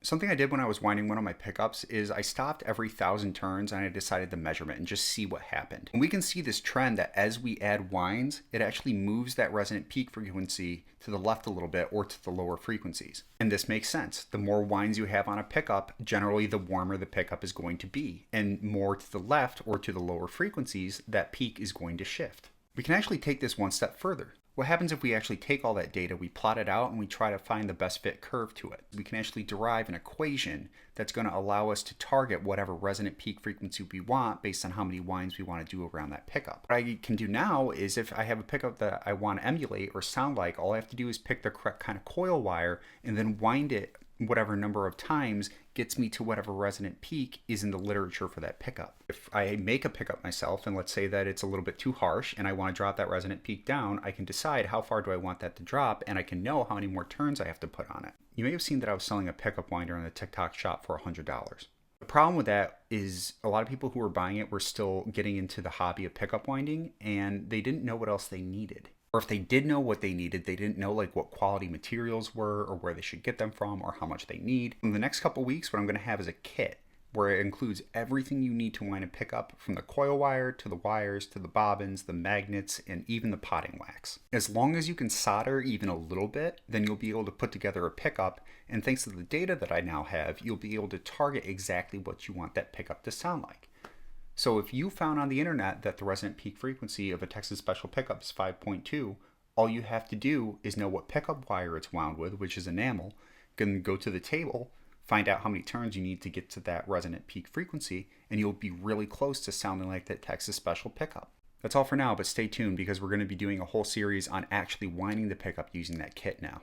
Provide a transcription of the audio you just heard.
Something I did when I was winding one of my pickups is I stopped every 1,000 turns and I decided to measurement and just see what happened. And we can see this trend that as we add winds, it actually moves that resonant peak frequency to the left a little bit or to the lower frequencies. And this makes sense. The more winds you have on a pickup, generally the warmer the pickup is going to be. And more to the left or to the lower frequencies, that peak is going to shift. We can actually take this one step further. What happens if we actually take all that data, we plot it out, and we try to find the best fit curve to it? We can actually derive an equation that's going to allow us to target whatever resonant peak frequency we want based on how many winds we want to do around that pickup. What I can do now is if I have a pickup that I want to emulate or sound like, all I have to do is pick the correct kind of coil wire and then wind it whatever number of times gets me to whatever resonant peak is in the literature for that pickup. If I make a pickup myself, and let's say that it's a little bit too harsh and I want to drop that resonant peak down, I can decide how far do I want that to drop, and I can know how many more turns I have to put on it. You may have seen that I was selling a pickup winder on the TikTok shop for $100. The problem with that is a lot of people who were buying it were still getting into the hobby of pickup winding, and they didn't know what else they needed. Or if they did know what they needed, they didn't know like what quality materials were or where they should get them from or how much they need. In the next couple weeks, what I'm going to have is a kit where it includes everything you need to wind a pickup, from the coil wire to the wires to the bobbins, the magnets, and even the potting wax. As long as you can solder even a little bit, then you'll be able to put together a pickup, and thanks to the data that I now have, you'll be able to target exactly what you want that pickup to sound like. So if you found on the internet that the resonant peak frequency of a Texas Special pickup is 5.2, all you have to do is know what pickup wire it's wound with, which is enamel, then go to the table, find out how many turns you need to get to that resonant peak frequency, and you'll be really close to sounding like that Texas Special pickup. That's all for now, but stay tuned because we're going to be doing a whole series on actually winding the pickup using that kit now.